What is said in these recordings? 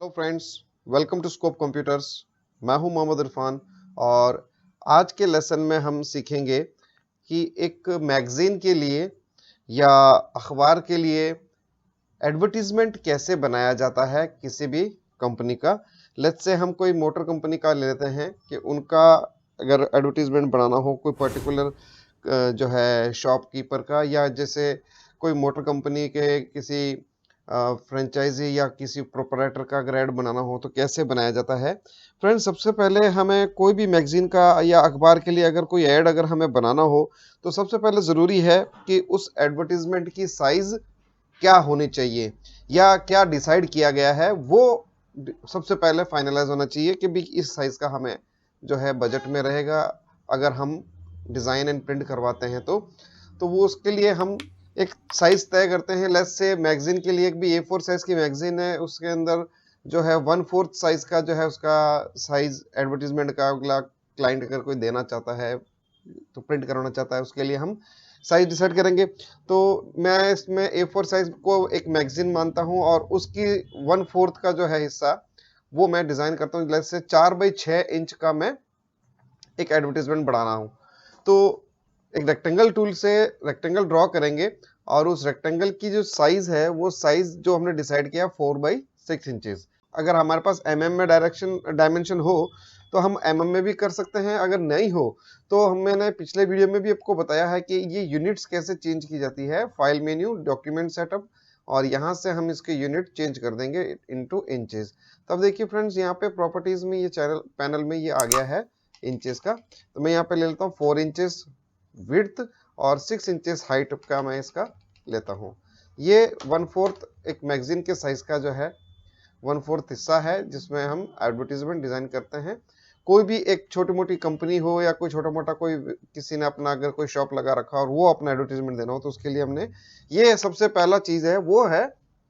Hello friends, welcome to scope computers. मैं हूं मोहम्मद इरफान और आज के लेसन में हम सीखेंगे कि एक मैगजीन के लिए या अखबार के लिए एडवर्टीजमेंट कैसे बनाया जाता है किसी भी कंपनी का। लेट्स से हम कोई मोटर कंपनी का ले लेते हैं कि उनका अगर एडवर्टीजमेंट बनाना हो कोई पर्टिकुलर जो है शॉपकीपर का, या जैसे कोई मोटर कंपनी के किसी फ्रेंचाइजी या किसी प्रोपराइटर का अगर ऐड बनाना हो तो कैसे बनाया जाता है। फ्रेंड्स, सबसे पहले हमें कोई भी मैगजीन का या अखबार के लिए अगर कोई ऐड अगर हमें बनाना हो तो सबसे पहले ज़रूरी है कि उस एडवर्टीजमेंट की साइज़ क्या होनी चाहिए या क्या डिसाइड किया गया है, वो सबसे पहले फाइनलाइज होना चाहिए कि भी इस साइज का हमें जो है बजट में रहेगा अगर हम डिज़ाइन एंड प्रिंट करवाते हैं तो वो उसके लिए हम एक साइज तय करते हैं। लेट्स से मैगजीन के लिए एक भी A4 साइज की मैगजीन है, उसके अंदर जो है 1/4 साइज का जो है उसका साइज एडवर्टीजमेंट का अगला क्लाइंट अगर कोई देना चाहता है तो प्रिंट करवाना चाहता है उसके लिए हम साइज डिसाइड करेंगे। तो मैं इसमें A4 साइज को एक मैगजीन मानता हूं और उसकी 1/4 का जो है हिस्सा वो मैं डिजाइन करता हूँ। जैसे 4x6 इंच का मैं एक एडवर्टीजमेंट बना रहा हूँ तो एक रेक्टेंगल टूल से रेक्टेंगल ड्रॉ करेंगे और उस रेक्टेंगल की जो साइज है वो साइज जो हमने डिसाइड किया 4x6 इंचेस। अगर हमारे पास में डायमेंशन हो तो हम में भी कर सकते हैं, अगर नहीं हो तो मैंने पिछले वीडियो में भी आपको बताया है कि ये यूनिट्स कैसे चेंज की जाती है। फाइल मेन्यू, डॉक्यूमेंट सेटअप, और यहाँ से हम इसके यूनिट चेंज कर देंगे इनटू इंचेस। तब देखिए फ्रेंड्स, यहाँ पे प्रॉपर्टीज में ये चैनल पैनल में ये आ गया है इंचेस का। तो मैं यहाँ पे ले लेता हूँ 4 इंचेस विड्थ और 6 इंचेस हाइट का मैं इसका लेता हूँ। ये 1/4 एक मैगजीन के साइज का जो है 1/4 हिस्सा है जिसमें हम एडवर्टीजमेंट डिजाइन करते हैं। कोई भी एक छोटी मोटी कंपनी हो या कोई छोटा मोटा कोई किसी ने अपना अगर कोई शॉप लगा रखा और वो अपना एडवर्टीजमेंट देना हो तो उसके लिए हमने ये सबसे पहला चीज है वो है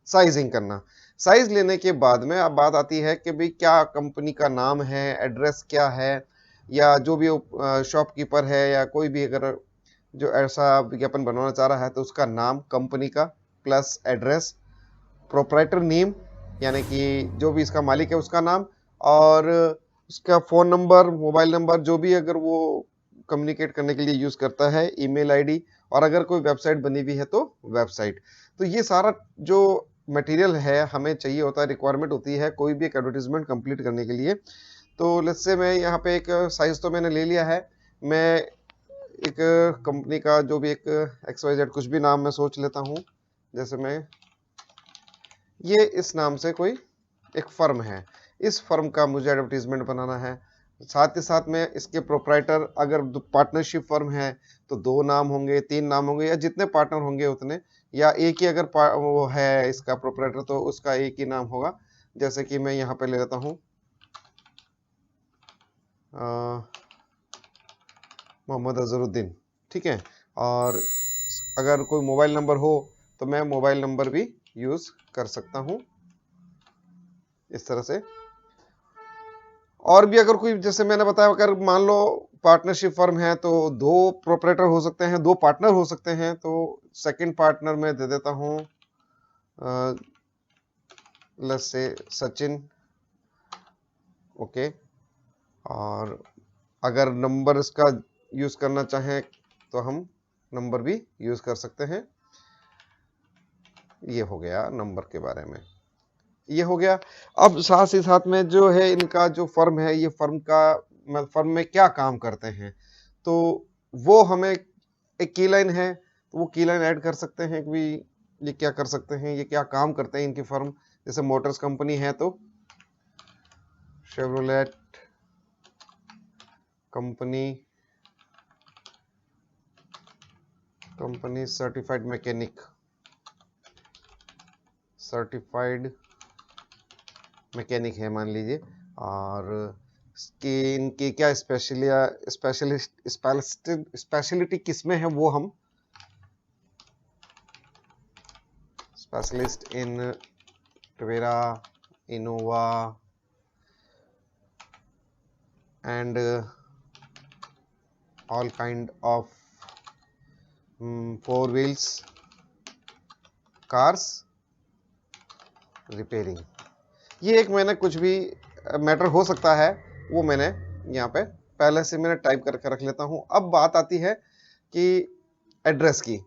साइजिंग करना। साइज लेने के बाद में अब बात आती है कि भाई क्या कंपनी का नाम है, एड्रेस क्या है, या जो भी शॉपकीपर है या कोई भी अगर जो ऐसा विज्ञापन बनवाना चाह रहा है तो उसका नाम कंपनी का प्लस एड्रेस, प्रोपराइटर नेम यानी कि जो भी इसका मालिक है उसका नाम, और उसका फ़ोन नंबर, मोबाइल नंबर, जो भी अगर वो कम्युनिकेट करने के लिए यूज़ करता है, ईमेल आईडी, और अगर कोई वेबसाइट बनी हुई है तो वेबसाइट। तो ये सारा जो मटेरियल है हमें चाहिए होता है, रिक्वायरमेंट होती है कोई भी एक एडवर्टीजमेंट कंप्लीट करने के लिए। तो लेट्स से मैं यहाँ पे एक साइज तो मैंने ले लिया है। मैं एक कंपनी का जो भी एक XYZ कुछ भी नाम मैं सोच लेता हूँ। जैसे मैं ये इस नाम से कोई एक फर्म है, इस फर्म का मुझे एडवर्टीजमेंट बनाना है। साथ ही साथ में इसके प्रोपराइटर अगर पार्टनरशिप फर्म है तो 2 नाम होंगे, 3 नाम होंगे, या जितने पार्टनर होंगे उतने, या एक ही अगर वो है इसका प्रोपराइटर तो उसका एक ही नाम होगा। जैसे कि मैं यहाँ पे ले लेता हूँ मोहम्मद अजहरुद्दीन, ठीक है। और अगर कोई मोबाइल नंबर हो तो मैं मोबाइल नंबर भी यूज कर सकता हूँ इस तरह से। और भी अगर कोई, जैसे मैंने बताया, अगर मान लो पार्टनरशिप फर्म है तो 2 प्रोपरेटर हो सकते हैं, 2 पार्टनर हो सकते हैं। तो सेकंड पार्टनर में दे देता हूँ लेट्स से सचिन, ओके। और अगर नंबर इसका यूज करना चाहें तो हम नंबर भी यूज कर सकते हैं। ये हो गया नंबर के बारे में, ये हो गया। अब साथ ही साथ में जो है इनका जो फर्म है, ये फर्म का फर्म में क्या काम करते हैं तो वो हमें एक की लाइन है तो वो की लाइन ऐड कर सकते हैं कि ये क्या कर सकते हैं, ये क्या काम करते हैं इनकी फर्म। जैसे मोटर्स कंपनी है तो Chevrolet company, certified mechanic, certified mechanic है मान लीजिए। और कि इनकी क्या स्पेशलिटी किसमें है वो हम specialist in Tavera, Innova and all kind of 4 wheels cars repairing. ये एक मैंने कुछ भी मैटर हो सकता है वो मैंने यहाँ पे पहले से मैंने टाइप करके रख लेता हूँ। अब बात आती है कि एड्रेस की,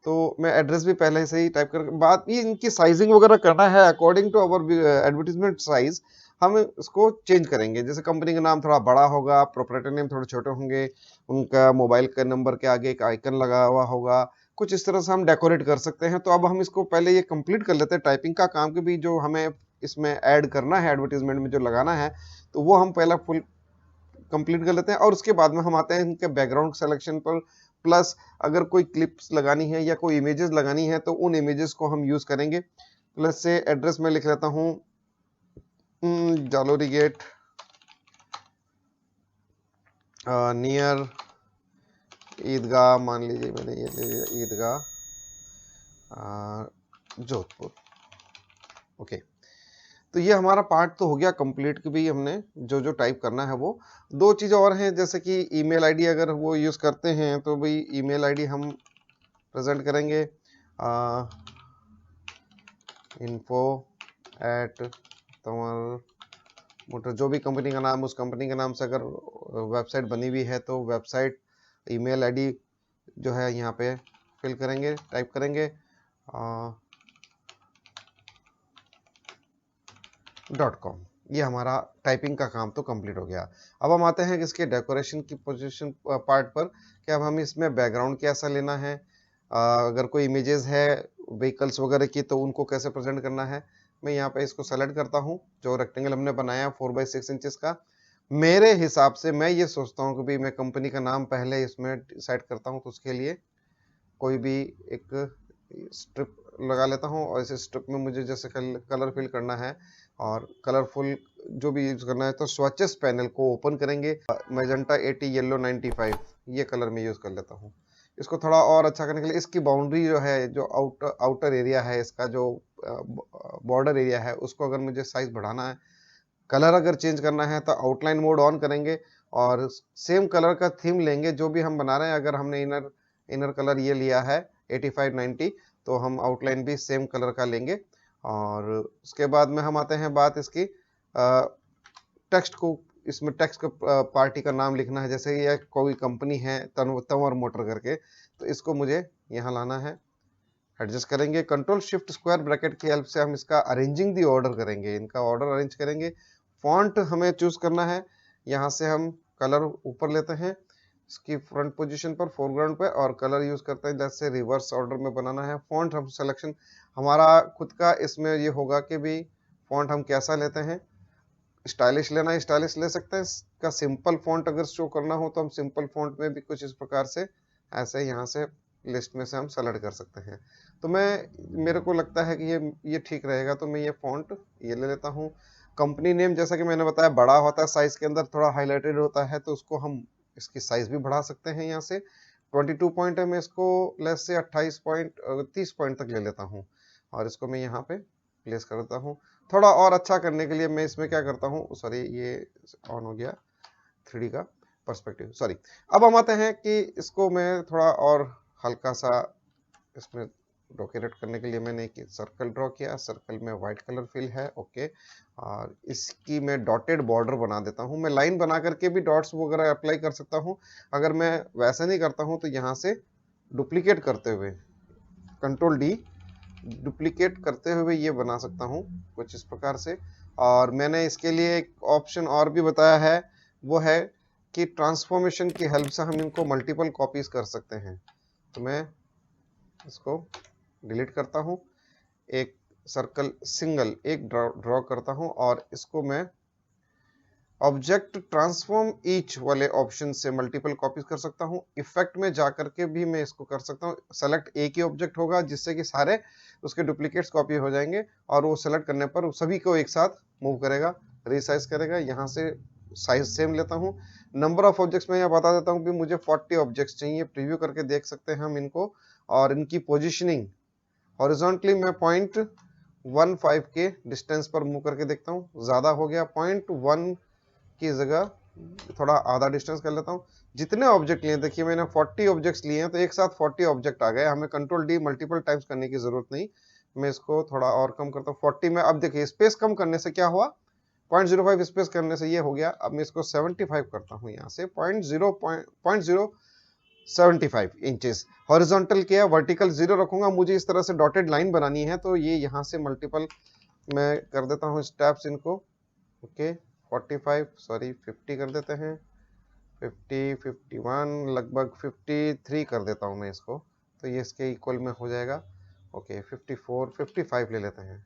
तो मैं एड्रेस भी पहले से ही टाइप कर, बात ये इनकी साइजिंग वगैरह करना है according to our advertisement size. हम इसको चेंज करेंगे, जैसे कंपनी का नाम थोड़ा बड़ा होगा, प्रोप्राइटर नेम थोड़े छोटे होंगे, उनका मोबाइल के नंबर के आगे एक आइकन लगा हुआ होगा, कुछ इस तरह से हम डेकोरेट कर सकते हैं। तो अब हम इसको पहले ये कंप्लीट कर लेते हैं टाइपिंग का काम, के भी जो हमें इसमें ऐड करना है एडवर्टीजमेंट में जो लगाना है, तो वो हम पहला फुल कंप्लीट कर लेते हैं। और उसके बाद में हम आते हैं इनके बैकग्राउंड सिलेक्शन पर, प्लस अगर कोई क्लिप्स लगानी है या कोई इमेजेस लगानी है तो उन इमेजेस को हम यूज करेंगे। प्लस से एड्रेस में लिख लेता हूँ जालोरी गेट नियर ईदगाह, मान लीजिए मैंने ये ले लिया ईदगाह जोधपुर। ओके, तो ये हमारा पार्ट तो हो गया कंप्लीट कि भी हमने जो जो टाइप करना है वो। दो चीज़ और हैं, जैसे कि ईमेल आईडी अगर वो यूज़ करते हैं तो भाई ईमेल आईडी हम प्रेजेंट करेंगे info@तंवर मोटर, जो भी कंपनी का नाम, उस कंपनी के नाम से अगर वेबसाइट बनी हुई है तो वेबसाइट ईमेल आईडी जो है यहाँ पे फिल करेंगे, टाइप करेंगे .com। ये हमारा टाइपिंग का काम तो कंप्लीट हो गया। अब हम आते हैं इसके डेकोरेशन की पोजीशन पार्ट पर, कि अब हम इसमें बैकग्राउंड कैसा लेना है, अगर कोई इमेजेस है व्हीकल्स वगैरह की तो उनको कैसे प्रेजेंट करना है। मैं यहाँ पे इसको सेलेक्ट करता हूँ, जो रेक्टेंगल हमने बनाया 4x6 इंचेस का। मेरे हिसाब से मैं ये सोचता हूँ कि भाई मैं कंपनी का नाम पहले इसमें डिसाइड करता हूँ, तो उसके लिए कोई भी एक स्ट्रिप लगा लेता हूँ, और इस स्ट्रिप में मुझे जैसे कलर फिल करना है और कलरफुल जो भी यूज करना है, तो स्वचेस पैनल को ओपन करेंगे, मैजेंटा 80 येलो 95 ये कलर में यूज कर लेता हूँ। इसको थोड़ा और अच्छा करने के लिए इसकी बाउंड्री जो है, जो आउटर एरिया है इसका, जो बॉर्डर एरिया है, उसको अगर मुझे साइज बढ़ाना है, कलर अगर चेंज करना है, तो आउटलाइन मोड ऑन करेंगे और सेम कलर का थीम लेंगे जो भी हम बना रहे हैं। अगर हमने इनर कलर ये लिया है 85-90, तो हम आउटलाइन भी सेम कलर का लेंगे। और उसके बाद में हम आते हैं बात इसकी टेक्स्ट को, इसमें टेक्स्ट का पार्टी का नाम लिखना है, जैसे ये कोई कंपनी है तंवर मोटर करके, तो इसको मुझे यहाँ लाना है, एडजस्ट करेंगे। कंट्रोल शिफ्ट स्क्वायर ब्रैकेट की हेल्प से हम इसका अरेंजिंग दी ऑर्डर करेंगे, इनका ऑर्डर अरेंज करेंगे। फॉन्ट हमें चूज करना है, यहाँ से हम कलर ऊपर लेते हैं इसकी फ्रंट पोजीशन पर, फोरग्राउंड पे, और कलर यूज करते हैं जैसे रिवर्स ऑर्डर में बनाना है। फॉन्ट हम सिलेक्शन हमारा खुद का इसमें ये होगा कि भी फॉन्ट हम कैसा लेते हैं, स्टाइलिश लेना है स्टाइलिश ले सकते हैं, इसका सिंपल फॉन्ट अगर शो करना हो तो हम सिंपल फॉन्ट में भी कुछ इस प्रकार से ऐसे यहाँ से लिस्ट में से हम सेलेक्ट कर सकते हैं। तो मेरे को लगता है कि ये ठीक रहेगा, तो मैं ये फॉन्ट ये ले लेता हूँ। कंपनी नेम जैसा कि मैंने बताया बड़ा होता है साइज के अंदर, थोड़ा हाईलाइटेड होता है, तो उसको हम इसकी साइज भी बढ़ा सकते हैं। यहाँ से 22 पॉइंट है, मैं इसको लेस से 28 पॉइंट 30 पॉइंट तक ले लेता हूँ, और इसको मैं यहाँ पे प्लेस करता हूँ। थोड़ा और अच्छा करने के लिए मैं इसमें क्या करता हूँ, सॉरी ये ऑन हो गया 3D का पर्सपेक्टिव, सॉरी। अब हम आते हैं कि इसको मैं थोड़ा और हल्का सा इसमें डेकोरेट करने के लिए मैंने एक सर्कल ड्रॉ किया, सर्कल में व्हाइट कलर फिल है, ओके। और इसकी मैं डॉटेड बॉर्डर बना देता हूँ, मैं लाइन बना करके भी डॉट्स वगैरह अप्लाई कर सकता हूँ। अगर मैं वैसे नहीं करता हूँ तो यहाँ से डुप्लीकेट करते हुए कंट्रोल डी डुप्लीकेट करते हुए ये बना सकता हूँ कुछ इस प्रकार से। और मैंने इसके लिए एक ऑप्शन और भी बताया है, वो है कि ट्रांसफॉर्मेशन की हेल्प से हम इनको मल्टीपल कॉपीज कर सकते हैं। तो मैं इसको डिलीट करता हूँ, एक सर्कल सिंगल एक ड्रॉ करता हूँ, और इसको मैं ऑब्जेक्ट ट्रांसफॉर्म ईच वाले ऑप्शन से मल्टीपल कॉपीज कर सकता हूँ। इफेक्ट में जाकर के भी मैं इसको कर सकता हूँ, सेलेक्ट एक ही ऑब्जेक्ट होगा जिससे कि सारे उसके डुप्लीकेट्स कॉपी हो जाएंगे, और वो सेलेक्ट करने पर सभी को एक साथ मूव करेगा, रिसाइज करेगा। यहाँ से साइज सेम लेता हूँ। नंबर ऑफ ऑब्जेक्ट्स में यहाँ बता देता हूँ कि मुझे 40 ऑब्जेक्ट्स चाहिए, प्रीव्यू करके देख सकते हैं हम इनको। और इनकी पोजिशनिंग हॉरिजॉन्टली मैं 0.15 के डिस्टेंस पर मूव करके देखता हूँ, ज्यादा हो गया 0.1 की जगह थोड़ा आधा डिस्टेंस कर लेता हूँ। जितने ऑब्जेक्ट लिए देखिए मैंने 40 ऑब्जेक्ट्स लिए हैं, तो एक साथ 40 ऑब्जेक्ट आ गए, हमें कंट्रोल डी मल्टीपल टाइम्स करने की जरूरत नहीं। मैं इसको थोड़ा और कम करता हूँ 40 में। अब देखिए स्पेस कम करने से क्या हुआ, 0.05 स्पेस करने से ये हो गया। अब मैं इसको 75 करता हूँ यहाँ से 0.075 इंचेस। हॉरिजॉन्टल किया, वर्टिकल 0 रखूंगा। मुझे इस तरह से डॉटेड लाइन बनानी है तो ये यहाँ से मल्टीपल मैं कर देता हूँ स्टेप्स इनको। ओके 45 सॉरी 50 कर देते हैं, 50 51 लगभग 53 कर देता हूँ मैं इसको, तो ये इसके इक्वल में हो जाएगा। ओके 54 55 ले लेते हैं।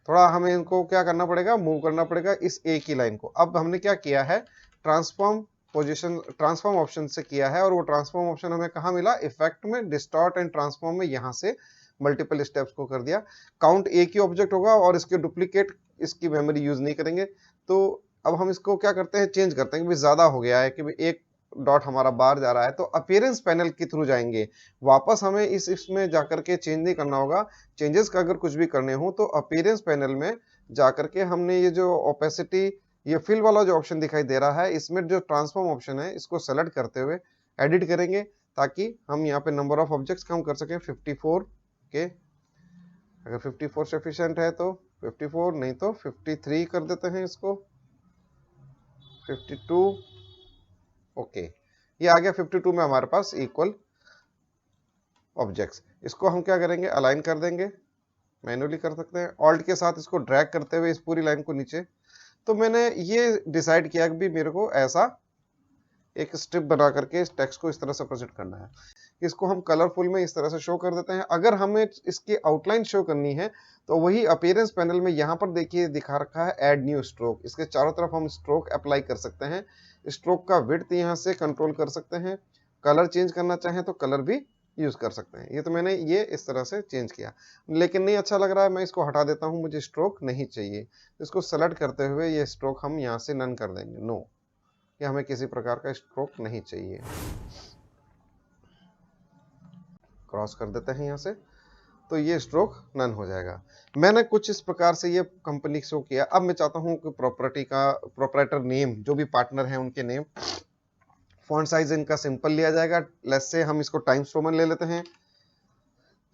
थोड़ा हमें इनको क्या करना पड़ेगा, मूव करना पड़ेगा इस ए की लाइन को। अब हमने क्या किया है, ट्रांसफॉर्म ऑप्शन से किया है, और वो ट्रांसफॉर्म ऑप्शन हमें कहाँ मिला, इफेक्ट में, डिस्टॉर्ट एंड ट्रांसफॉर्म में, यहाँ से मल्टीपल स्टेप्स को कर दिया। काउंट एक ही ऑब्जेक्ट होगा और इसके डुप्लीकेट इसकी मेमोरी यूज नहीं करेंगे। तो अब हम इसको क्या करते हैं, चेंज करते हैं कि ज्यादा हो गया है कि एक डॉट हमारा बाहर जा रहा है, तो अपीयरेंस पैनल के थ्रू जाएंगे। वापस हमें इसमें जाकर के चेंज नहीं करना होगा। चेंजेस का अगर कुछ भी करने हो तो अपीयरेंस पैनल में जाकर के हमने ये जो ओपेसिटी, ये फिल वाला जो ऑप्शन दिखाई दे रहा है, इसमें जो ट्रांसफॉर्म ऑप्शन है इसको सेलेक्ट करते हुए एडिट करेंगे, ताकि हम यहाँ पे नंबर ऑफ ऑब्जेक्ट्स कम कर सकें 54 के। अगर 54 सफिशिएंट है तो 54, नहीं तो 53 कर देते हैं इसको, 52। ओके ये आ गया 52 में हमारे पास इक्वल ऑब्जेक्ट्स। इसको हम क्या करेंगे, अलाइन कर देंगे, मैन्युअली कर सकते हैं ऑल्ट के साथ इसको ड्रैग करते हुए इस पूरी लाइन को नीचे। तो मैंने ये डिसाइड किया कि भी मेरे को ऐसा एक स्ट्रिप बना करके इस टेक्स्ट को इस तरह से प्रेजेंट करना है। इसको हम कलरफुल में इस तरह से शो कर देते हैं। अगर हमें इसकी आउटलाइन शो करनी है तो वही अपीयरेंस पैनल में यहाँ पर देखिए दिखा रखा है ऐड न्यू स्ट्रोक, इसके चारों तरफ हम स्ट्रोक अप्लाई कर सकते हैं। स्ट्रोक का विड्थ यहाँ से कंट्रोल कर सकते हैं, कलर चेंज करना चाहें तो कलर भी यूज कर सकते हैं। ये तो मैंने ये इस तरह से चेंज किया, लेकिन नहीं अच्छा लग रहा है, मैं इसको हटा देता हूँ, मुझे स्ट्रोक नहीं चाहिए। इसको सेलेक्ट करते हुए ये स्ट्रोक हम यहाँ से नन कर देंगे, नो, कि हमें किसी प्रकार का स्ट्रोक नहीं चाहिए। क्रॉस कर देते हैं यहाँ से, तो ये स्ट्रोक नन हो जाएगा। मैंने कुछ इस प्रकार से ये कंपनी शो किया। अब मैं चाहता हूँ कि प्रोपराइटर नेम, जो भी पार्टनर हैं उनके नेम, फॉन्ट साइज इनका सिंपल लिया जाएगा। लेट्स से हम इसको टाइम्स रोमन ले लेते हैं।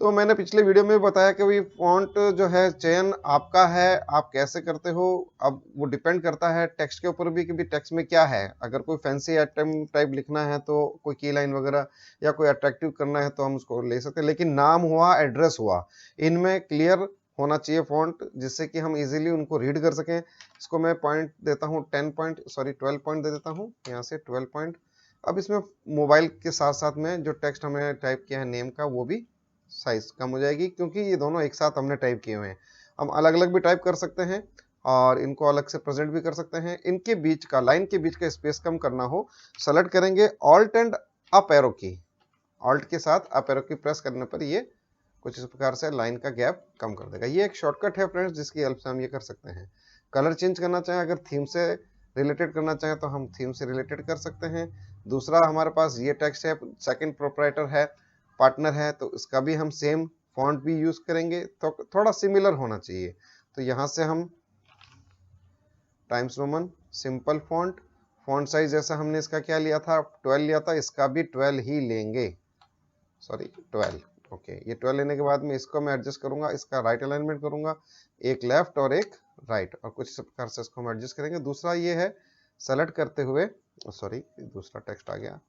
तो मैंने पिछले वीडियो में बताया कि भाई फॉन्ट जो है चयन आपका है, आप कैसे करते हो। अब वो डिपेंड करता है टेक्स्ट के ऊपर भी कि भी टेक्स्ट में क्या है। अगर कोई फैंसी आइटम टाइप लिखना है तो कोई की लाइन वगैरह या कोई अट्रैक्टिव करना है तो हम उसको ले सकते हैं, लेकिन नाम हुआ, एड्रेस हुआ, इनमें क्लियर होना चाहिए फॉन्ट, जिससे कि हम इजीली उनको रीड कर सकें। इसको मैं पॉइंट देता हूँ 12 पॉइंट दे देता हूँ यहाँ से 12 पॉइंट। अब इसमें मोबाइल के साथ साथ में जो टेक्स्ट हमने टाइप किया है नेम का, वो भी साइज कम हो जाएगी, क्योंकि ये दोनों एक साथ हमने टाइप किए हुए हैं। हम अलग अलग भी टाइप कर सकते हैं और इनको अलग से प्रेजेंट भी कर सकते हैं। इनके बीच का, लाइन के बीच का स्पेस कम करना हो, सेलेक्ट करेंगे ऑल्ट एंड अप एरो की, ऑल्ट के साथ अप एरो की प्रेस करने पर ये कुछ इस प्रकार से लाइन का गैप कम कर देगा। ये एक शॉर्टकट है फ्रेंड्स, जिसकी हेल्प से हम ये कर सकते हैं। कलर चेंज करना चाहें, अगर थीम से रिलेटेड करना चाहें तो हम थीम से रिलेटेड कर सकते हैं। दूसरा हमारे पास ये टेक्स्ट है, सेकंड प्रोप्राइटर है, पार्टनर है, तो इसका भी हम सेम फॉन्ट भी यूज करेंगे, तो थोड़ा सिमिलर होना चाहिए। तो यहाँ से हम times Roman simple font, font size जैसा हमने इसका क्या लिया था 12 लिया था, इसका भी 12 ही लेंगे, सॉरी 12। ओके ये 12 लेने के बाद में इसको मैं एडजस्ट करूंगा, इसका राइट अलाइनमेंट करूंगा, एक लेफ्ट और एक राइट, और कुछ इस प्रकार से इसको हम एडजस्ट करेंगे। दूसरा ये है सेलेक्ट करते हुए, सॉरी दूसरा टेक्स्ट आ गया,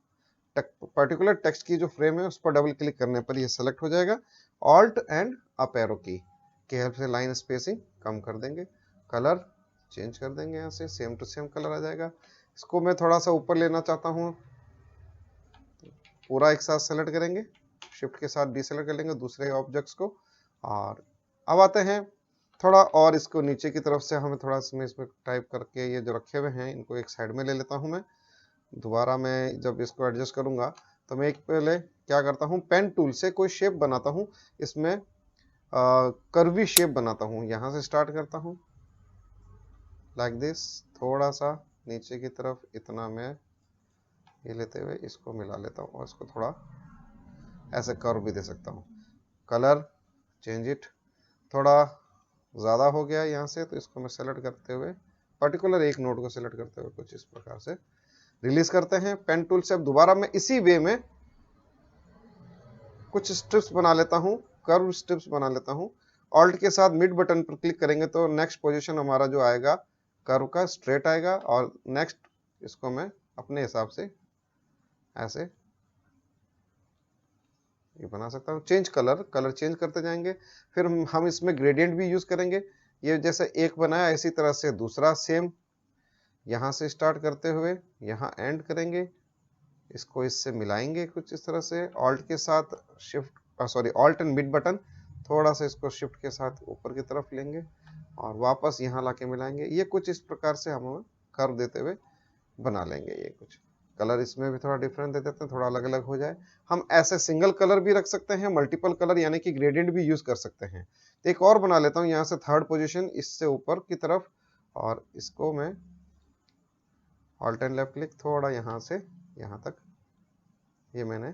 पर्टिकुलर टेक्स्ट की जो फ्रेम है उस पर डबल क्लिक करने पर ये सेलेक्ट हो जाएगा। ऑल्ट एंड अप एरो की हेल्प से लाइन स्पेसिंग कम कर देंगे, कलर चेंज कर देंगे, यहाँ से सेम टू सेम कलर आ जाएगा। इसको मैं थोड़ा सा ऊपर लेना चाहता हूँ, पूरा एक साथ सेलेक्ट करेंगे, शिफ्ट के साथ डिसेलेक्ट कर लेंगे दूसरे ऑब्जेक्ट्स को। और अब आते हैं थोड़ा और इसको नीचे की तरफ से हमें थोड़ा इसमें टाइप करके ये जो रखे हुए हैं इनको एक साइड में ले लेता हूँ मैं। दोबारा मैं जब इसको एडजस्ट करूंगा तो मैं एक पहले क्या करता हूँ, पेन टूल से कोई शेप बनाता हूँ, इसमें कर्वी शेप बनाता हूँ। यहाँ से स्टार्ट करता हूँ लाइक दिस, थोड़ा सा नीचे की तरफ इतना मैं ये लेते हुए इसको मिला लेता हूँ, और इसको थोड़ा ऐसे कर्व भी दे सकता हूँ। कलर चेंज इट, थोड़ा ज़्यादा हो गया यहाँ से, तो इसको मैं सेलेक्ट करते हुए पर्टिकुलर एक नोड को सेलेक्ट करते हुए कुछ इस प्रकार से रिलीज करते हैं पेन टूल से। अब दोबारा मैं इसी वे में कुछ स्ट्रिप्स बना लेता हूँ, कर्व स्ट्रिप्स बना लेता हूँ, ऑल्ट के साथ मिड बटन पर क्लिक करेंगे तो नेक्स्ट पोजीशन हमारा जो आएगा कर्व का स्ट्रेट आएगा, और नेक्स्ट इसको मैं अपने हिसाब से ऐसे ये बना सकता हूँ। चेंज कलर, कलर चेंज करते जाएंगे। फिर हम इसमें ग्रेडियंट भी यूज करेंगे। ये जैसे एक बनाया इसी तरह से दूसरा सेम यहाँ से स्टार्ट करते हुए यहाँ एंड करेंगे, इसको इससे मिलाएंगे कुछ इस तरह से। ऑल्ट के साथ shift sorry alt and mid button, थोड़ा सा इसको शिफ्ट के साथ ऊपर की तरफ लेंगे और वापस यहाँ लाके मिलाएंगे। ये कुछ इस प्रकार से हम कर्व देते हुए बना लेंगे। ये कुछ कलर इसमें भी थोड़ा डिफरेंट दे देते हैं, थोड़ा अलग अलग हो जाए। हम ऐसे सिंगल कलर भी रख सकते हैं, मल्टीपल कलर यानी कि ग्रेडियंट भी यूज कर सकते हैं। तो एक और बना लेता हूँ यहाँ से थर्ड पोजीशन इससे ऊपर की तरफ, और इसको मैं ऑल्ट एंड लेफ्ट क्लिक थोड़ा यहाँ से यहाँ तक ये मैंने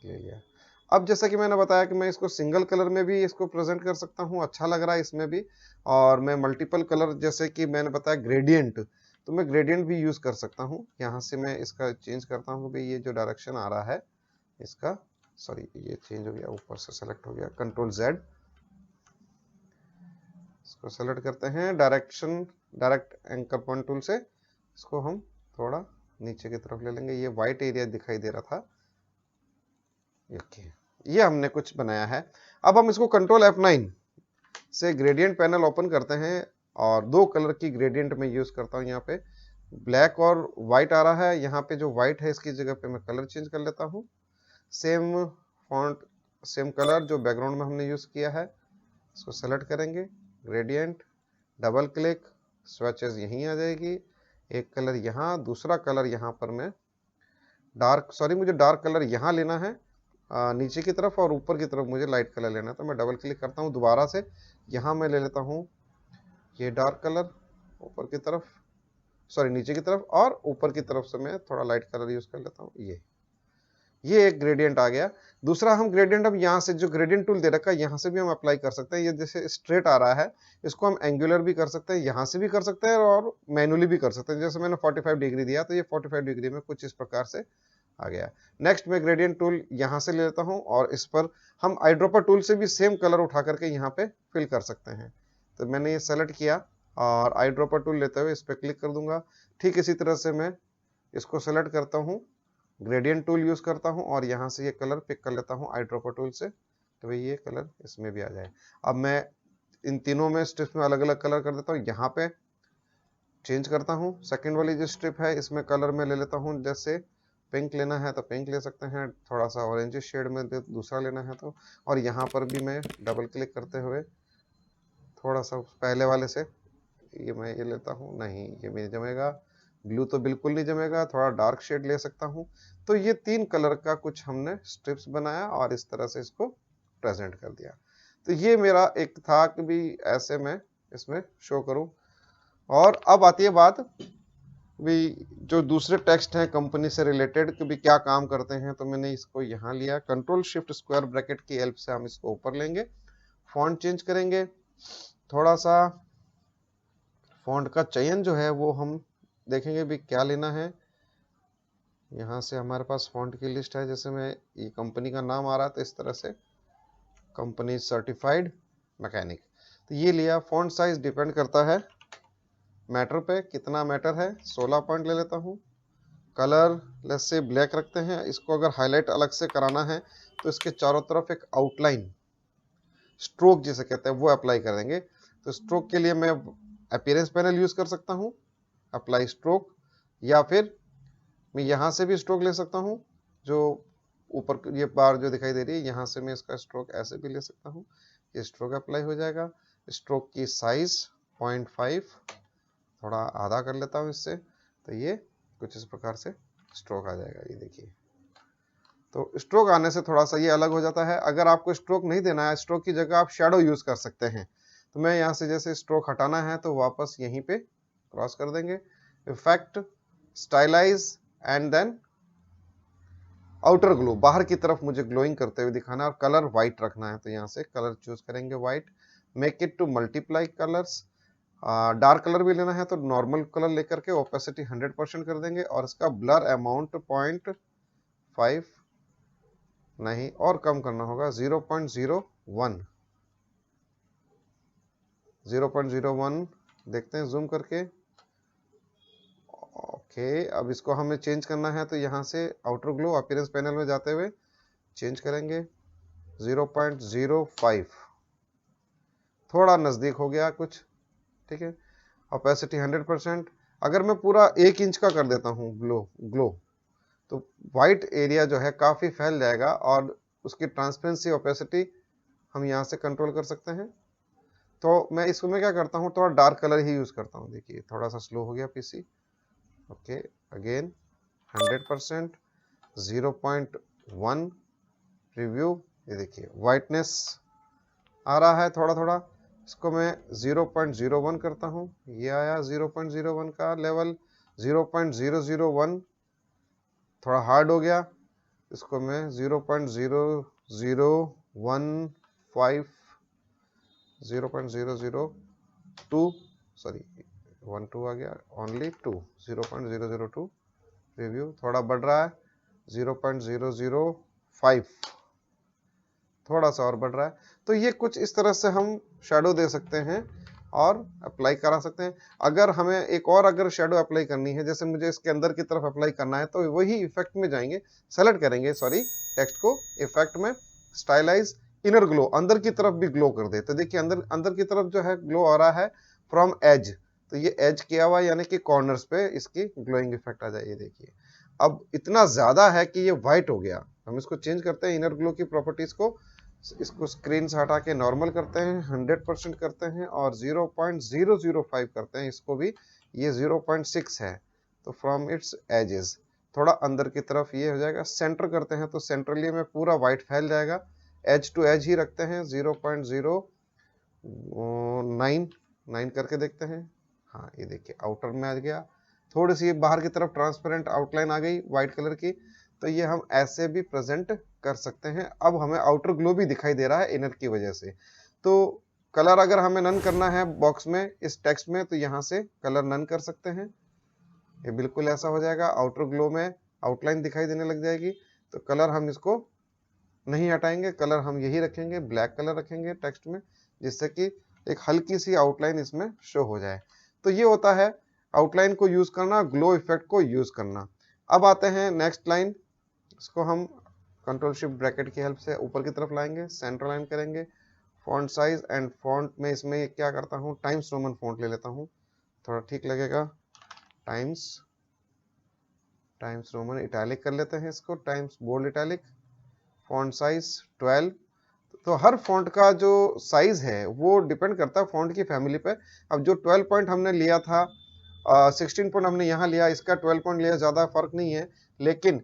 ले लिया। अब जैसा कि मैंने बताया कि मैं इसको सिंगल कलर में भी इसको प्रेजेंट कर सकता हूँ, अच्छा लग रहा है इसमें भी। और मैं मल्टीपल कलर जैसे कि मैंने बताया ग्रेडियंट, तो मैं ग्रेडियंट भी यूज कर सकता हूँ। यहाँ से मैं इसका चेंज करता हूँ भाई, ये जो डायरेक्शन आ रहा है इसका, सॉरी ये चेंज हो गया, ऊपर से सेलेक्ट हो गया, कंट्रोल जेड, इसको सेलेक्ट करते हैं direction, direct anchor point tool से इसको हम थोड़ा नीचे की तरफ ले लेंगे। ये व्हाइट एरिया दिखाई दे रहा था, ये हमने कुछ बनाया है। अब हम इसको कंट्रोल F9 से ग्रेडियंट पैनल ओपन करते हैं और दो कलर की ग्रेडियंट में यूज करता हूँ। यहाँ पे ब्लैक और व्हाइट आ रहा है, यहाँ पे जो व्हाइट है इसकी जगह पे मैं कलर चेंज कर लेता हूँ। सेम फॉन्ट सेम कलर जो बैकग्राउंड में हमने यूज किया है, इसको सेलेक्ट करेंगे, ग्रेडियंट, डबल क्लिक, स्विचेस यहीं आ जाएगी। एक कलर यहाँ, दूसरा कलर यहाँ पर मैं डार्क, सॉरी मुझे डार्क कलर यहाँ लेना है नीचे की तरफ, और ऊपर की तरफ मुझे लाइट कलर लेना है। तो मैं डबल क्लिक करता हूँ दोबारा से, यहाँ मैं ले लेता हूँ ये डार्क कलर ऊपर की तरफ, सॉरी नीचे की तरफ, और ऊपर की तरफ से मैं थोड़ा लाइट कलर यूज कर लेता हूँ। ये एक ग्रेडियंट आ गया। दूसरा हम ग्रेडियंट अब यहाँ से जो ग्रेडियंट टूल दे रखा है यहाँ से भी हम अप्लाई कर सकते हैं। ये जैसे स्ट्रेट आ रहा है, इसको हम एंगुलर भी कर सकते हैं, यहाँ से भी कर सकते हैं और मैनुअली भी कर सकते हैं। जैसे मैंने 45 डिग्री दिया तो ये 45 डिग्री में कुछ इस प्रकार से आ गया। नेक्स्ट मैं ग्रेडियंट टूल यहाँ से ले लेता हूँ और इस पर हम आई ड्रॉपर टूल से भी सेम कलर उठा करके यहाँ पे फिल कर सकते हैं। तो मैंने ये सेलेक्ट किया और आई ड्रॉपर टूल लेते हुए इस पर क्लिक कर दूंगा। ठीक इसी तरह से मैं इसको सेलेक्ट करता हूँ, ग्रेडियंट टूल यूज करता हूँ और यहाँ से ये कलर पिक कर लेता हूँ आई ड्रॉपर टूल से, तो भाई ये कलर इसमें भी आ जाए। अब मैं इन तीनों में स्ट्रिप्स में अलग अलग कलर कर देता हूँ, यहाँ पे चेंज करता हूँ। सेकंड वाली जो स्ट्रिप है इसमें कलर में ले लेता हूँ, जैसे पिंक लेना है तो पिंक ले सकते हैं, थोड़ा सा ऑरेंज शेड में दूसरा लेना है तो, और यहाँ पर भी मैं डबल क्लिक करते हुए थोड़ा सा पहले वाले से ये मैं ये लेता हूँ, नहीं ये नहीं जमेगा, ब्लू तो बिल्कुल नहीं जमेगा, थोड़ा डार्क शेड ले सकता हूँ। तो ये तीन कलर का कुछ हमने स्ट्रिप्स बनाया और इस तरह से इसको प्रेजेंट कर दिया। तो ये मेरा एक था कि भी ऐसे मैं इसमें शो करूं। और अब आती है बात भी जो दूसरे टेक्स्ट हैं कंपनी से रिलेटेड कि भी क्या काम करते हैं, तो मैंने इसको यहाँ लिया, कंट्रोल शिफ्ट स्क्वायर ब्रैकेट की हेल्प से हम इसको ऊपर लेंगे, फॉन्ट चेंज करेंगे, थोड़ा सा फॉन्ट का चयन जो है वो हम देखेंगे भी क्या लेना है। यहाँ से हमारे पास फॉन्ट की लिस्ट है, जैसे मैं ये कंपनी का नाम आ रहा था इस तरह से, कंपनी सर्टिफाइड मैकेनिक, तो ये लिया। फॉन्ट साइज डिपेंड करता है मैटर पे, कितना मैटर है, 16 पॉइंट ले लेता हूँ। कलर लेट्स से ब्लैक रखते हैं। इसको अगर हाईलाइट अलग से कराना है तो इसके चारों तरफ एक आउटलाइन स्ट्रोक जिसे कहते हैं वो अप्लाई कर देंगे। तो स्ट्रोक के लिए मैं अपीयरेंस पैनल यूज कर सकता हूँ, अप्लाई स्ट्रोक, या फिर मैं यहाँ से भी स्ट्रोक ले सकता हूँ, जो ऊपर ये बार जो दिखाई दे रही है यहाँ से मैं इसका स्ट्रोक ऐसे भी ले सकता हूँ, ये स्ट्रोक अप्लाई हो जाएगा। स्ट्रोक की साइज 0.5 थोड़ा आधा कर लेता हूँ इससे, तो ये कुछ इस प्रकार से स्ट्रोक आ जाएगा। ये देखिए, तो स्ट्रोक आने से थोड़ा सा ये अलग हो जाता है। अगर आपको स्ट्रोक नहीं देना है, स्ट्रोक की जगह आप शैडो यूज कर सकते हैं। तो मैं यहाँ से जैसे स्ट्रोक हटाना है तो वापस यहीं पे क्रॉस कर देंगे, effect, stylize and then outer glow, बाहर की तरफ मुझे ग्लोइंग करते हुए दिखाना है और कलर व्हाइट रखना है। तो यहाँ से कलर चूज करेंगे white, make it to multiply colours, dark colour भी लेना है तो नॉर्मल कलर लेकर के ओपेसिटी 100% कर देंगे और इसका ब्लर अमाउंट 0.5 नहीं और कम करना होगा, 0.01, 0.01 देखते हैं जूम करके। ओके, अब इसको हमें चेंज करना है तो यहाँ से आउटर ग्लो अपीयरेंस पैनल में जाते हुए चेंज करेंगे 0.05, थोड़ा नज़दीक हो गया कुछ, ठीक है। ओपेसिटी 100%। अगर मैं पूरा 1 इंच का कर देता हूँ ग्लो तो वाइट एरिया जो है काफ़ी फैल जाएगा और उसकी ट्रांसपेरेंसी ओपेसिटी हम यहाँ से कंट्रोल कर सकते हैं। तो मैं इसमें क्या करता हूँ, थोड़ा डार्क कलर ही यूज़ करता हूँ। देखिए थोड़ा सा स्लो हो गया पीसी। Okay, again 100%, 0.1 review. ये देखिए वाइटनेस आ रहा है थोड़ा थोड़ा, इसको मैं 0.01 करता हूँ। ये आया 0.01 का लेवल। 0.001 थोड़ा हार्ड हो गया, इसको मैं 0.0015, 0.002, सॉरी 12 आ गया, ओनली 2, 0.002 रिव्यू। थोड़ा बढ़ रहा है 0.005, थोड़ा सा और बढ़ रहा है। तो ये कुछ इस तरह से हम शेडो दे सकते हैं और अप्लाई करा सकते हैं। अगर हमें एक और अगर शेडो अप्लाई करनी है, जैसे मुझे इसके अंदर की तरफ अप्लाई करना है, तो वही इफेक्ट में जाएंगे, सेलेक्ट करेंगे सॉरी टेक्स्ट को, इफेक्ट में स्टाइलाइज इनर ग्लो, अंदर की तरफ भी ग्लो कर दे। तो देखिए अंदर की तरफ जो है ग्लो आ रहा है फ्रॉम एज, तो ये एज किया हुआ यानी कि कॉर्नर्स पे इसकी ग्लोइंग इफेक्ट आ जाए। ये देखिए अब इतना ज्यादा है कि ये व्हाइट हो गया। हम इसको चेंज करते हैं इनर ग्लो की प्रॉपर्टीज को, इसको स्क्रीन से हटा के नॉर्मल करते हैं, 100% करते हैं और 0.005 करते हैं इसको भी। ये 0.6 है, तो फ्रॉम इट्स एजेस थोड़ा अंदर की तरफ ये हो जाएगा। सेंटर करते हैं तो सेंट्रली में पूरा वाइट फैल जाएगा। एज टू एज ही रखते हैं, 0.099 करके देखते हैं। हाँ ये देखिए आउटर में आ गया, थोड़ी सी बाहर की तरफ ट्रांसपेरेंट आउटलाइन आ गई व्हाइट कलर की। तो ये हम ऐसे भी प्रेजेंट कर सकते हैं। अब हमें आउटर ग्लो भी दिखाई दे रहा है इनर की वजह से। तो कलर अगर हमें नन करना है बॉक्स में इस टेक्स्ट में, तो यहाँ से कलर नन कर सकते हैं। ये बिल्कुल ऐसा हो जाएगा, आउटर ग्लो में आउटलाइन दिखाई देने लग जाएगी। तो कलर हम इसको नहीं हटाएंगे, कलर हम यही रखेंगे, ब्लैक कलर रखेंगे टेक्स्ट में, जिससे कि एक हल्की सी आउटलाइन इसमें शो हो जाए। तो ये होता है आउटलाइन को यूज करना, ग्लो इफेक्ट को यूज करना। अब आते हैं नेक्स्ट लाइन, इसको हम कंट्रोल शिफ्ट ब्रैकेट की हेल्प से ऊपर की तरफ लाएंगे, सेंटर लाइन करेंगे। फॉन्ट साइज एंड फॉन्ट में इसमें क्या करता हूँ, टाइम्स रोमन फॉन्ट ले लेता हूँ, थोड़ा ठीक लगेगा। टाइम्स रोमन इटैलिक कर लेते हैं इसको, Times bold italic. Font size 12। तो हर फॉन्ट का जो साइज है वो डिपेंड करता है फॉन्ट की फैमिली पे। अब जो 12 पॉइंट हमने लिया था, 16 पॉइंट हमने यहाँ लिया, इसका 12 पॉइंट लिया, ज़्यादा फर्क नहीं है। लेकिन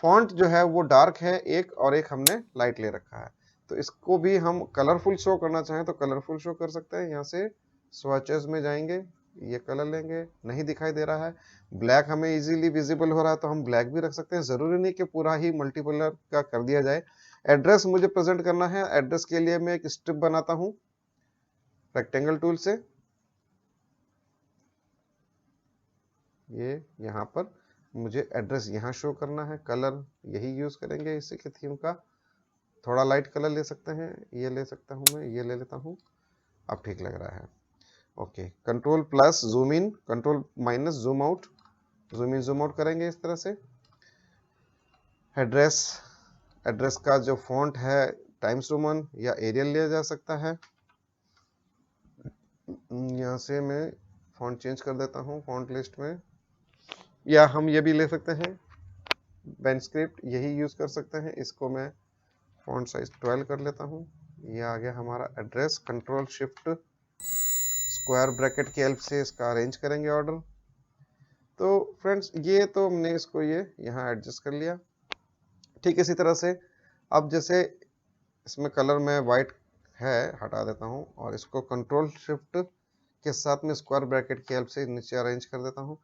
फॉन्ट जो है वो डार्क है एक, और एक हमने लाइट ले रखा है। तो इसको भी हम कलरफुल शो करना चाहें तो कलरफुल शो कर सकते हैं। यहाँ से स्वैचेस में जाएंगे, ये कलर लेंगे, नहीं दिखाई दे रहा है, ब्लैक हमें इजीली विजिबल हो रहा है तो हम ब्लैक भी रख सकते हैं। ज़रूरी नहीं कि पूरा ही मल्टीकलर का कर दिया जाए। एड्रेस मुझे प्रेजेंट करना है, एड्रेस के लिए मैं एक स्ट्रिप बनाता हूं रेक्टेंगल टूल से। ये यहाँ पर मुझे एड्रेस यहाँ शो करना है, कलर यही यूज करेंगे इसी के थीम का। थोड़ा लाइट कलर ले सकते हैं, ये ले सकता हूँ मैं, ये ले लेता हूँ, अब ठीक लग रहा है। Okay, control plus zoom in, control minus zoom out, zoom in zoom out करेंगे इस तरह से। एड्रेस का जो फॉन्ट है टाइम्स रोमन या एरियल लिया जा सकता है। यहाँ से मैं फॉन्ट चेंज कर देता हूँ फॉन्ट लिस्ट में, या हम ये भी ले सकते हैं बेन स्क्रिप्ट, यही यूज कर सकते हैं। इसको मैं फॉन्ट साइज 12 कर लेता हूँ। ये आ गया हमारा address. Control shift square bracket की हेल्प से इसका अरेंज करेंगे ऑर्डर। तो फ्रेंड्स ये तो हमने इसको ये यहाँ एडजस्ट कर लिया। ठीक इसी तरह से अब जैसे इसमें कलर में वाइट है, हटा देता हूँ और इसको कंट्रोल शिफ्ट के साथ में स्क्वायर ब्रैकेट की हेल्प से नीचे अरेंज कर देता हूँ।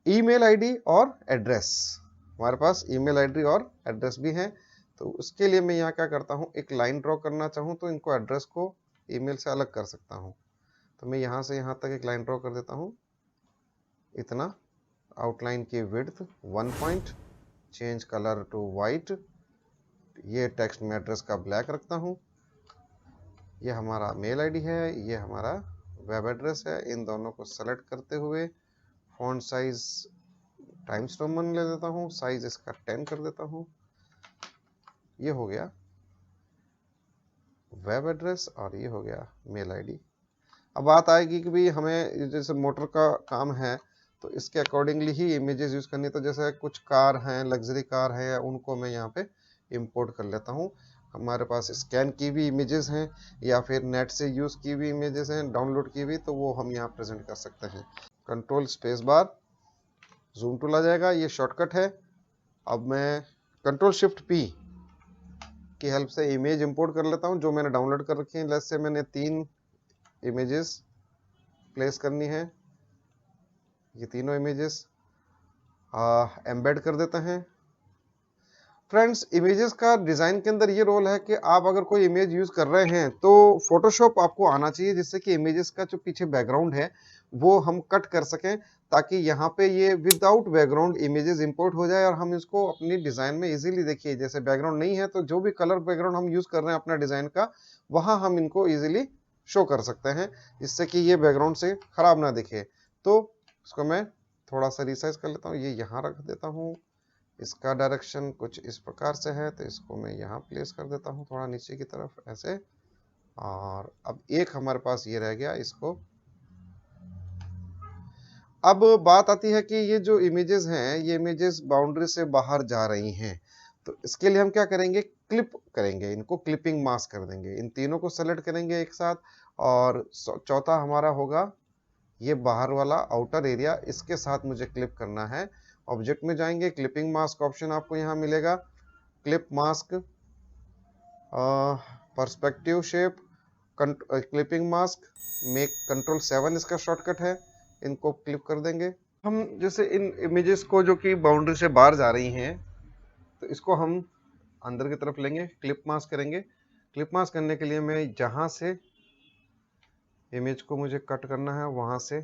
ईमेल आईडी और एड्रेस, हमारे पास ईमेल आईडी और एड्रेस भी है। तो उसके लिए मैं यहाँ क्या करता हूँ, एक लाइन ड्रॉ करना चाहूँ तो इनको एड्रेस को ईमेल से अलग कर सकता हूँ। तो मैं यहाँ से यहाँ तक एक लाइन ड्रॉ कर देता हूँ, इतना। आउटलाइन की width 1 point, change colour to white, ये टेक्स्ट में एड्रेस का ब्लैक रखता हूँ। ये हमारा मेल आईडी है, ये हमारा वेब एड्रेस है, इन दोनों को सेलेक्ट करते हुए फॉन्ट साइज टाइम्स रोमन ले लेता हूँ, साइज इसका 10 कर देता हूँ। ये हो गया वेब एड्रेस और ये हो गया मेल आईडी। अब बात आएगी कि भाई हमें जैसे मोटर का काम है तो इसके अकॉर्डिंगली ही इमेजेस यूज करनी है। तो जैसे कुछ कार हैं, लग्जरी कार है, उनको मैं यहाँ पे इंपोर्ट कर लेता हूँ। हमारे पास स्कैन की भी इमेजेस हैं या फिर नेट से यूज की भी इमेजेस हैं, डाउनलोड की भी, तो वो हम यहाँ प्रेजेंट कर सकते हैं। Control space bar, zoom tool आ जाएगा, ये शॉर्टकट है। अब मैं कंट्रोल शिफ्ट पी की हेल्प से इमेज इंपोर्ट कर लेता हूँ जो मैंने डाउनलोड कर रखी है। लेट्स से मैंने 3 इमेजेस प्लेस करनी है, ये तीनों इमेजेस एम्बेड कर देते हैं। फ्रेंड्स, इमेजेस का डिजाइन के अंदर ये रोल है कि आप अगर कोई इमेज यूज कर रहे हैं तो फोटोशॉप आपको आना चाहिए, जिससे कि इमेजेस का जो पीछे बैकग्राउंड है वो हम कट कर सकें, ताकि यहाँ पे ये विदाउट बैकग्राउंड इमेजेस इंपोर्ट हो जाए और हम इसको अपनी डिजाइन में इजीली देखिए। जैसे बैकग्राउंड नहीं है तो जो भी कलर बैकग्राउंड हम यूज कर रहे हैं अपना डिजाइन का, वहां हम इनको इजीली शो कर सकते हैं, जिससे कि ये बैकग्राउंड से खराब ना दिखे। तो इसको मैं थोड़ा सा रिसाइज कर लेता हूँ, ये यहाँ रख देता हूँ। इसका डायरेक्शन कुछ इस प्रकार से है तो इसको मैं यहाँ प्लेस कर देता हूँ थोड़ा नीचे की तरफ ऐसे। और अब एक हमारे पास ये रह गया, इसको अब बात आती है कि ये जो इमेजेस हैं ये इमेजेस बाउंड्री से बाहर जा रही हैं, तो इसके लिए हम क्या करेंगे, क्लिप करेंगे, इनको क्लिपिंग मास्क कर देंगे। इन तीनों को सेलेक्ट करेंगे एक साथ और चौथा हमारा होगा ये बाहर वाला आउटर एरिया, इसके साथ मुझे क्लिप करना है। ऑब्जेक्ट में जाएंगे, क्लिपिंग मास्क ऑप्शन आपको यहाँ मिलेगा, clip mask, perspective shape, clipping mask, make control 7 इसका शॉर्टकट है। इनको क्लिप कर देंगे हम। जैसे इन इमेजेस को जो कि बाउंड्री से बाहर जा रही हैं तो इसको हम अंदर की तरफ लेंगे, क्लिप मास्क करेंगे। क्लिप मास्क करने के लिए मैं जहां से इमेज को मुझे कट करना है वहां से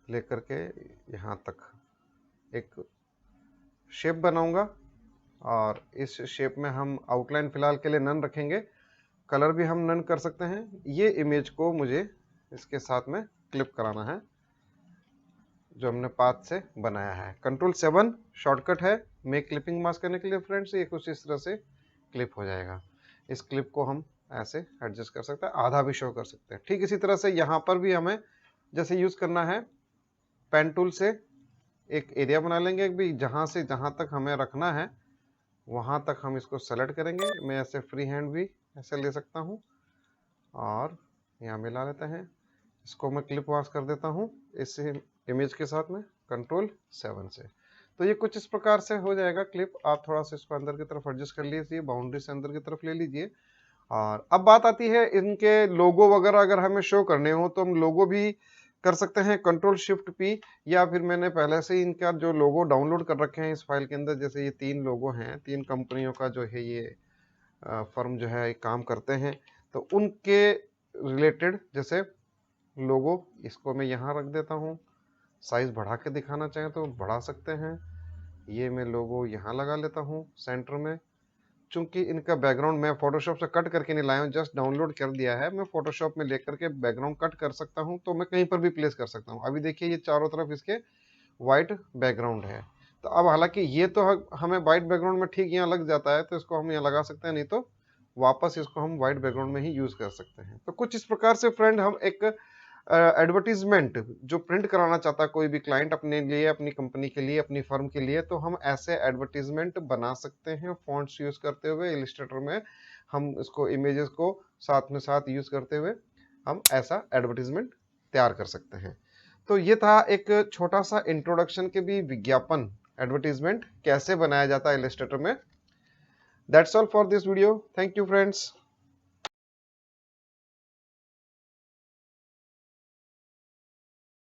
लेकर के यहाँ तक एक शेप बनाऊंगा और इस शेप में हम आउटलाइन फिलहाल के लिए नन रखेंगे, कलर भी हम नन कर सकते हैं। ये इमेज को मुझे इसके साथ में क्लिप कराना है जो हमने पाथ से बनाया है। कंट्रोल 7 शॉर्टकट है मेक क्लिपिंग मास्क करने के लिए। फ्रेंड्स, ये कुछ इस तरह से क्लिप हो जाएगा। इस क्लिप को हम ऐसे एडजस्ट कर सकते हैं, आधा भी शो कर सकते हैं। ठीक इसी तरह से यहाँ पर भी हमें जैसे यूज करना है, पेन टूल से एक एरिया बना लेंगे भी, जहां से जहां तक हमें रखना है वहां तक हम इसको सेलेक्ट करेंगे। मैं ऐसे फ्री हैंड भी ऐसे ले सकता हूं और यहाँ मिला लेते हैं। इसको मैं क्लिप वाश कर देता हूं इस इमेज के साथ में कंट्रोल 7 से। तो ये कुछ इस प्रकार से हो जाएगा क्लिप। आप थोड़ा सा इसको अंदर की तरफ एडजस्ट कर लीजिए, बाउंड्री से अंदर की तरफ ले लीजिए। और अब बात आती है इनके लोगो वगैरह अगर हमें शो करने हो तो हम लोगो भी कर सकते हैं कंट्रोल शिफ्ट पी, या फिर मैंने पहले से इनका जो लोगो डाउनलोड कर रखे हैं इस फाइल के अंदर। जैसे ये 3 लोगो हैं, 3 कंपनियों का जो है ये फर्म जो है काम करते हैं, तो उनके रिलेटेड जैसे लोगो, इसको मैं यहाँ रख देता हूँ। साइज बढ़ा के दिखाना चाहें तो बढ़ा सकते हैं। ये मैं लोगो यहाँ लगा लेता हूँ सेंटर में। चूंकि इनका बैकग्राउंड मैं फोटोशॉप से कट करके नहीं लाया हूँ, जस्ट डाउनलोड कर दिया है। मैं फोटोशॉप में लेकर के बैकग्राउंड कट कर सकता हूँ, तो मैं कहीं पर भी प्लेस कर सकता हूँ। अभी देखिए ये चारों तरफ इसके वाइट बैकग्राउंड है। तो अब हालांकि ये तो हमें वाइट बैकग्राउंड में ठीक यहाँ लग जाता है, तो इसको हम यहाँ लगा सकते हैं, नहीं तो वापस इसको हम व्हाइट बैकग्राउंड में ही यूज कर सकते हैं। तो कुछ इस प्रकार से फ्रेंड हम एक एडवर्टीजमेंट जो प्रिंट कराना चाहता है कोई भी क्लाइंट अपने लिए, अपनी कंपनी के लिए, अपनी फर्म के लिए, तो हम ऐसे एडवर्टीजमेंट बना सकते हैं फॉन्ट्स यूज करते हुए। इलस्ट्रेटर में हम इसको इमेजेस को साथ में साथ यूज करते हुए हम ऐसा एडवर्टीजमेंट तैयार कर सकते हैं। तो ये था एक छोटा सा इंट्रोडक्शन के भी विज्ञापन एडवर्टीजमेंट कैसे बनाया जाता है इलस्ट्रेटर में। That's all for this video. Thank you friends.